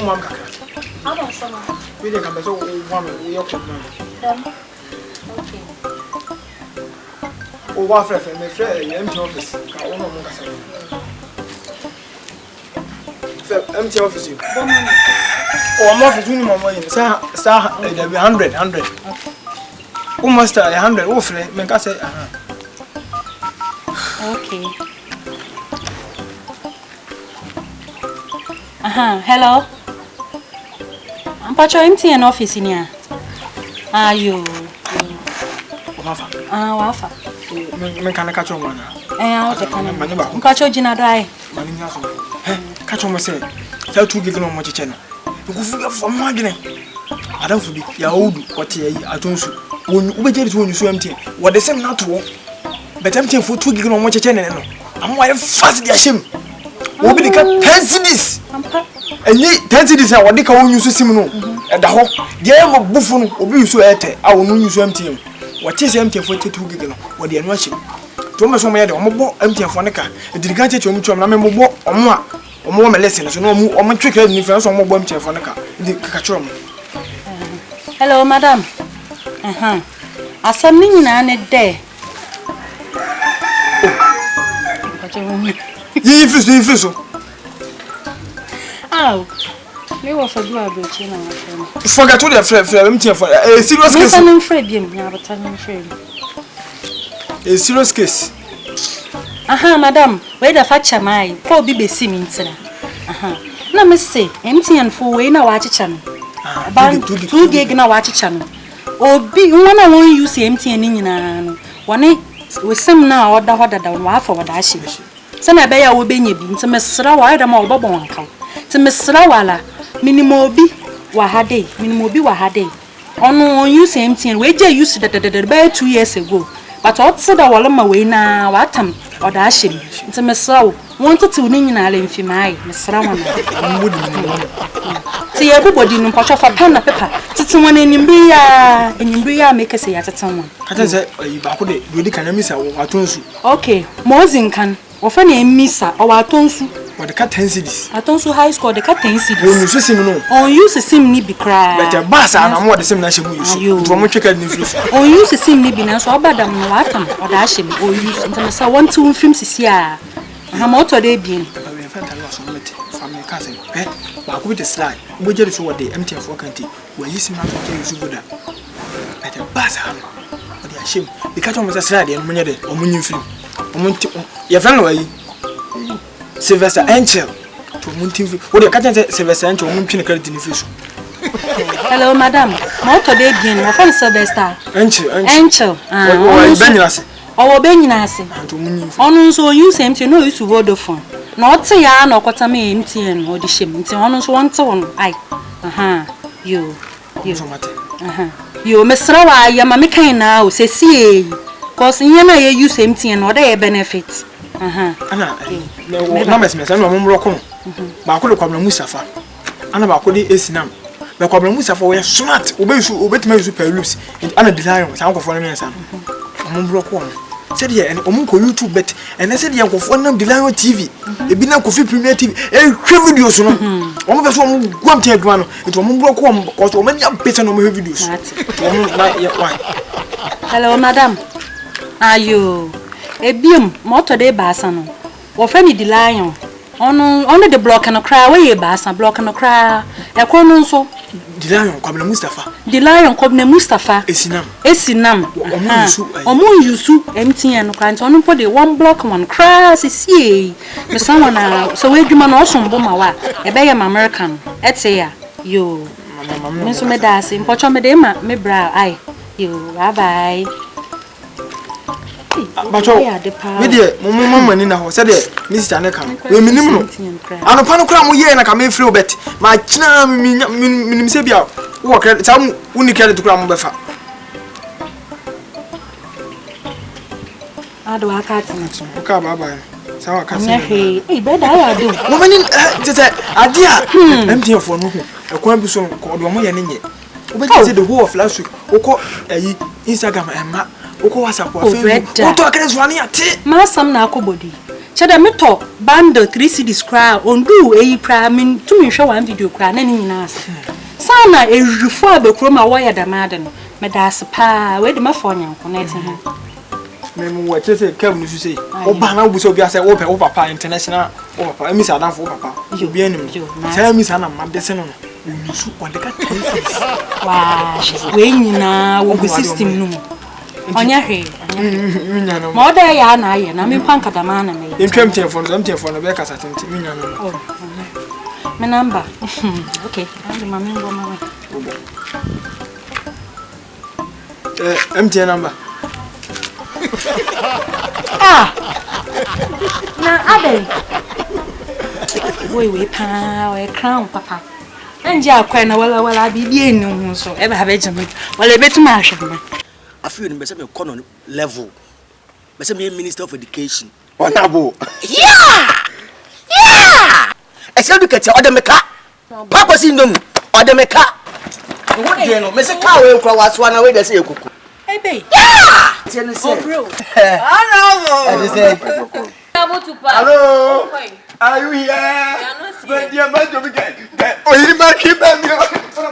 mom kaka. How about someone? We dey come so one we yok now. Okay. O wa frɛ me frɛ empty office. Ka wo no mo kasa. Empty office. Oh, I'm office we mo yin. Sa there be 100. Almost 100 o frɛ me ka say Okay. Hello. I'm patcho empty an office in here. You. Wafa. Wafa. Me kan catch on one. I'll take on money. Patcho Gina dry. Money nyaso. Catch on me say. Tell 2 gig no mo cheche no. You go figure for mo agene. Adam fu bi ya odu what ye atonsu. Won ubejeri so onyu empty. What the same not to. But empty for 2 gig no mo cheche no. Am why fast dia shame. Obi de ka 10 cedis. Enyi 10 cedis a wode ka wonyu so sim no. E da ho. Dia mo bufu no obi yusu ete a wonu yusu empty. What is empty for 2 gig no. What dey anu achi. To me so me de omo bo empty for ne ka. Ediriga cheche omu twam na me mo bo omo a omo me lesson so no omo tweka ni fa so omo bo empty for ne ka. Di ka choro mo. Hello madam. Asam ni nyina ne de. You feel so. Oh, me wa fa do abrochi na wa. Forget to the friend empty for a serious case. I'm afraid him, yeah, but I'm afraid. A serious case. Madam, where the fatcha mai, poor be seeming tina. Na me say, empty and full way na watch channel. About 2 gig na watch channel. Oh, big one I won't use empty and in one with some now or the water down waff or dash. Some I bear will be in to Miss Srawa, the more bubble uncle. To Miss Srawala, minimobi wahade, minimobi wahade. On use empty and wager used the bear 2 years ago. But outside the Wallama way now, watam or dashing. To Miss Sraw wanted to ning in Allen Fimai, Miss Rawan. See everybody no patch of a pen of pepper. Someone in Imbria make us say at someone. I said, you really can miss our tonsu. Okay, Mozin can offer name Missa or our tonsu. What the cat 10 cities. I don't so high score the cat 10 cities. You see, no. On use a sim nibi cry. But a bass and more the same national you. From which you can influence. On use a sim nibi so bad am no atom or dashing or use into 1 2 films is here. I'm out of there being. From your cousin, eh? But with the slide, we just saw what the empty of work when you see my use good at a bass hand. But they are shame because I was a slide and money or money film. Your family. Sylvester Angel to Muntiv. What the catch Sylvester Angel Munkin credit in the fish. Hello, madam. Motor day again. My friend Sylvester Angel. Oh, Benyanasi. On so use empty no use Vodafone. Not say ya no kwatame empty and or the shame. On so one to I. You. You Miss Rawa, ya mamma now say see. Cause in yana use empty and other benefits. Anna, no mess, I'm a mumroco. Bakolo Kwabla Musafa. Anna Bakoli Esinam. The Kwabla Musafa were smart, obey me super loops, and Anna desire was uncle for me. Mumroco said here and Omunko YouTube bet, and I said, young of one Delano TV, a Bina Coffee Premier TV, and videos. One of us one take one into Mumroco, or many better no videos. Hello, madam. Are you? A beam, motor de bassano. Or fanny the lion. Only the block and a cry away, bass and block and a cry. A corner so. The lion, Cobble Mustafa. The lion, Cobble Mustafa. Esinam. Omun you soup empty and can't only put the 1 block 1 crass is ye. The someone so where you man also bomawa. A bayam American. Let's say you. Miss Medas in Pochomedema, me brow. I. You. Bye bye. But with the Mamma in the house, said Mr. Neka, we minimum. And upon a crown, we and I come in through bet. My charm, minim sabia, walk at some unically to crown buffer. I do a cat. Okay, bye. So I can say, hey, bed I do. Woman in idea, empty of one, a quambusson called Wamoyan in it. But I said the whole of last week, or call Instagram and Oko WhatsApp. Oh, bread. What to against one here? Massam na body. Chada meto bundle 3 CDs cry on do cry mean to me show one video cry na ni na ase. Sana ejufo abekroma wire da maden me da ase pa we de mafo nyanko na eti ho. Memu wa chese kam nusu sei. Oba na obuso bi ase wo papa international wo papa emi sa dan fo papa. Obi anim. Say emi sa na mabese no. Nusu odeka tenses. Wa we nyina wo go system no. Onya he. Minya no. Ma oda ya na aye na me kwanka da ma na me. Entwem telefone be kasa tente minya no. Oh. My number. Okay. I'm the mommy go mama. MTN number. Ah. Na ade. We pa, we crown papa. Enje akwa na wala bibie enu so e ba have jame. Wala betu ma ahwe. Afi ni be se me kono level. Be se me minister of education. Onabo. Yeah! I said look at odemeka. Papa si ndom odemeka. What dey no? Me se ka we nkwa waso na we dey say ekuku. Hey babe. Yeah! Tiene se. Oh bro. I say. Hello. Are you here? But you must be ohianiba keep them.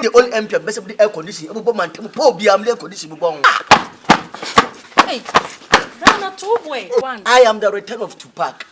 The old MP be se the air condition. Ebo man tem po bi am air condition bo bon. Hey. That's not too boy. One. I am the return of Tupac.